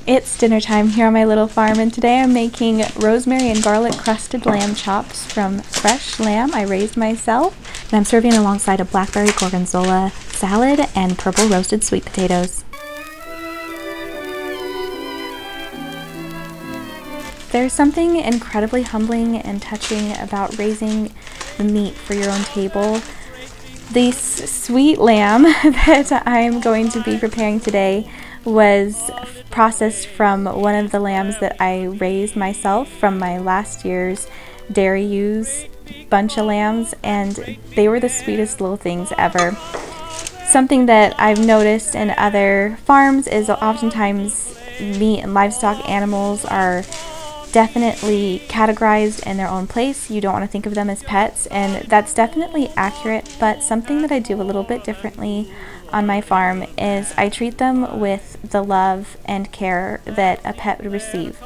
It's dinner time here on my little farm, and today I'm making rosemary and garlic crusted lamb chops from fresh lamb I raised myself, and I'm serving alongside a blackberry gorgonzola salad and purple roasted sweet potatoes. There's something incredibly humbling and touching about raising the meat for your own table. This sweet lamb that I'm going to be preparing today was processed from one of the lambs that I raised myself from my last year's dairy ewes bunch of lambs, and they were the sweetest little things ever. Something that I've noticed in other farms is oftentimes meat and livestock animals are definitely categorized in their own place. You don't want to think of them as pets, and that's definitely accurate, but something that I do a little bit differently on my farm is I treat them with the love and care that a pet would receive.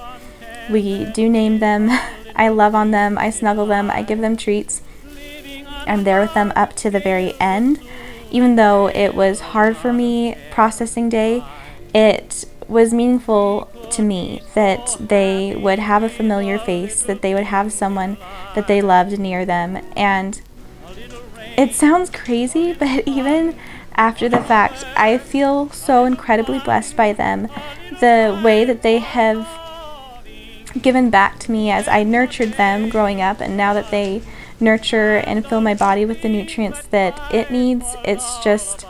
We do name them, I love on them, I snuggle them, I give them treats. I'm there with them up to the very end. Even though it was hard for me processing day, it was meaningful to me that they would have a familiar face, that they would have someone that they loved near them. And it sounds crazy, but even after the fact, I feel so incredibly blessed by them. The way that they have given back to me as I nurtured them growing up, and now that they nurture and fill my body with the nutrients that it needs, it's just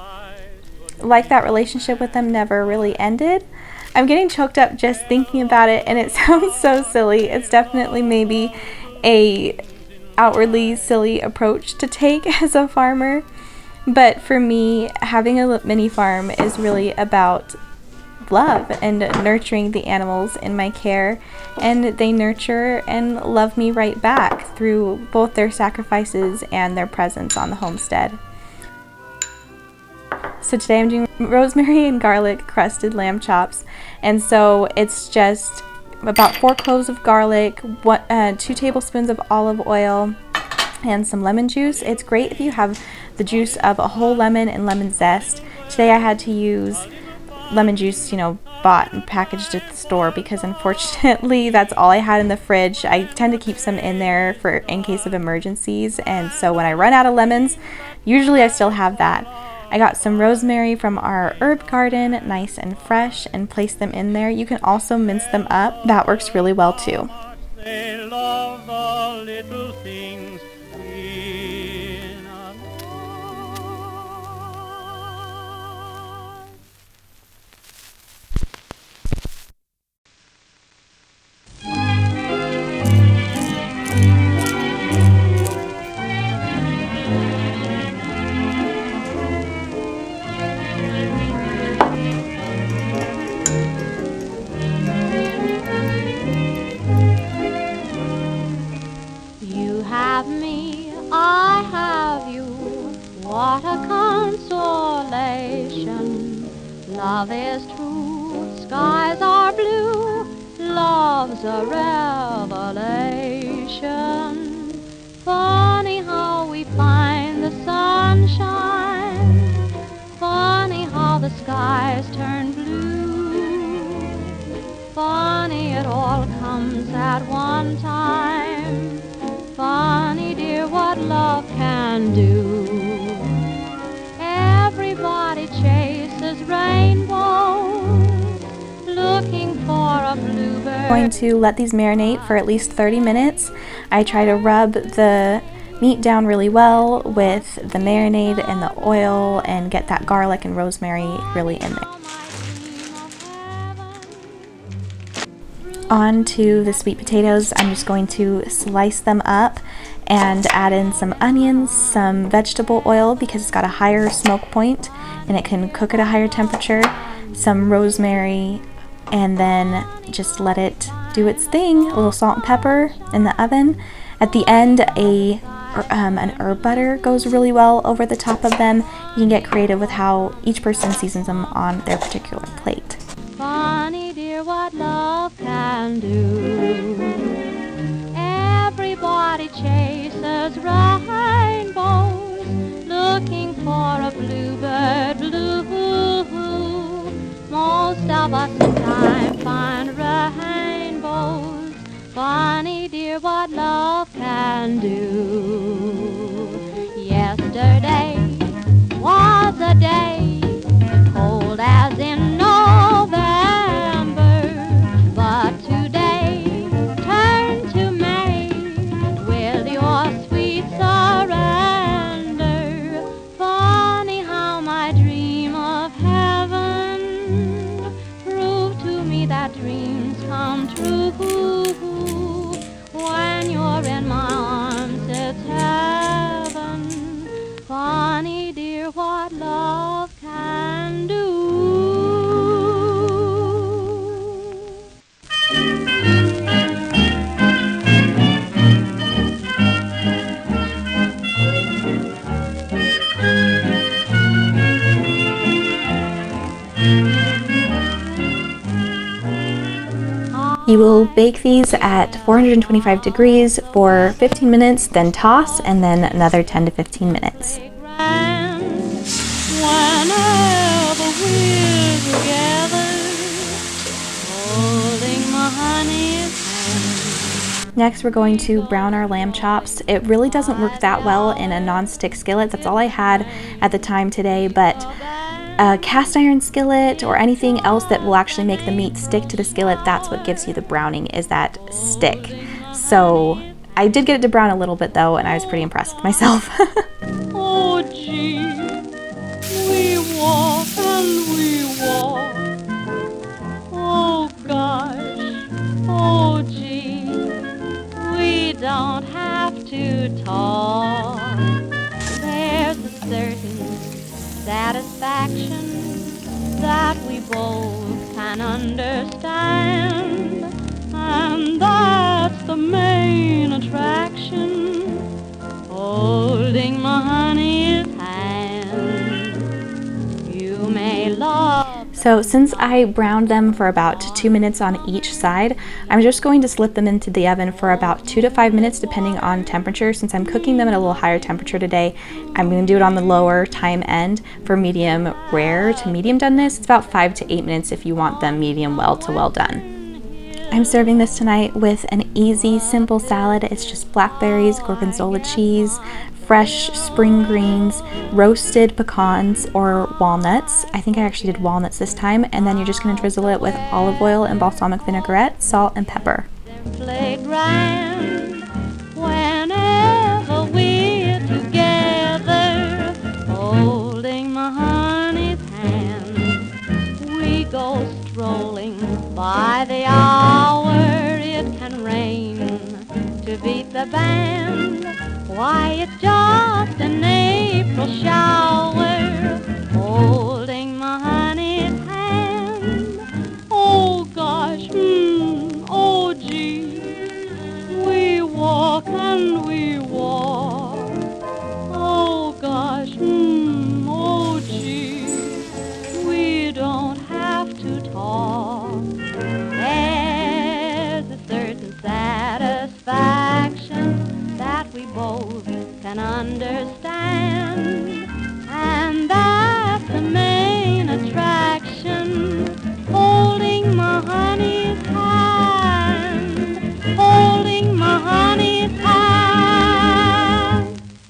like that relationship with them never really ended. I'm getting choked up just thinking about it, and it sounds so silly. It's definitely maybe a outwardly silly approach to take as a farmer, but for me, having a mini farm is really about love and nurturing the animals in my care, and they nurture and love me right back through both their sacrifices and their presence on the homestead. So today I'm doing rosemary and garlic crusted lamb chops, and so it's just about 4 cloves of garlic, 2 tablespoons of olive oil, and some lemon juice. It's great if you have the juice of a whole lemon and lemon zest. Today I had to use lemon juice, bought and packaged at the store, because unfortunately that's all I had in the fridge. I tend to keep some in there for in case of emergencies, and so when I run out of lemons, usually I still have that. I got some rosemary from our herb garden, nice and fresh, and placed them in there. You can also mince them up. That works really well too. They love the little things in a I have you, what a consolation. Love is true, skies are blue, love's a revelation. Funny how we find the sunshine, funny how the skies turn blue, funny it all comes at one time. Funny, dear, what love can do. Everybody chases rainbows, looking for a bluebird. I'm going to let these marinate for at least 30 minutes. I try to rub the meat down really well with the marinade and the oil and get that garlic and rosemary really in there. On to the sweet potatoes. I'm just going to slice them up and add in some onions, some vegetable oil because it's got a higher smoke point and it can cook at a higher temperature, some rosemary, and then just let it do its thing. A little salt and pepper in the oven. At the end, an herb butter goes really well over the top of them. You can get creative with how each person seasons them on their particular plate. Funny, dear, what love can do. Everybody chases rainbows, looking for a bluebird blue. Most of us in time find that dreams come true. When you're in my arms, it's heaven. Funny, dear, what love can do. You will bake these at 425 degrees for 15 minutes, then toss, and then another 10 to 15 minutes. Whenever we're together, holding my honey's hand. Next, we're going to brown our lamb chops. It really doesn't work that well in a non-stick skillet. That's all I had at the time today, but a cast iron skillet or anything else that will actually make the meat stick to the skillet, that's what gives you the browning, is that stick. So I did get it to brown a little bit though, and I was pretty impressed with myself. Oh gee, we walk and we walk. Oh gosh, oh gee, we don't have to talk. There's a certain satisfaction that we both can understand, and that's the main attraction, holding my honey's hand. You may love. So since I browned them for about 2 minutes on each side, I'm just going to slip them into the oven for about 2 to 5 minutes depending on temperature. Since I'm cooking them at a little higher temperature today, I'm going to do it on the lower time end for medium rare to medium doneness. It's about 5 to 8 minutes if you want them medium well to well done. I'm serving this tonight with an easy, simple salad. It's just blackberries, gorgonzola cheese, fresh spring greens, roasted pecans or walnuts. I think I actually did walnuts this time. And then you're just going to drizzle it with olive oil and balsamic vinaigrette, salt, and pepper. Playground, whenever we're together, holding my honey's hand, we go strolling by the hour. It can rain to beat the band. Why, it's just an April shower. Oh,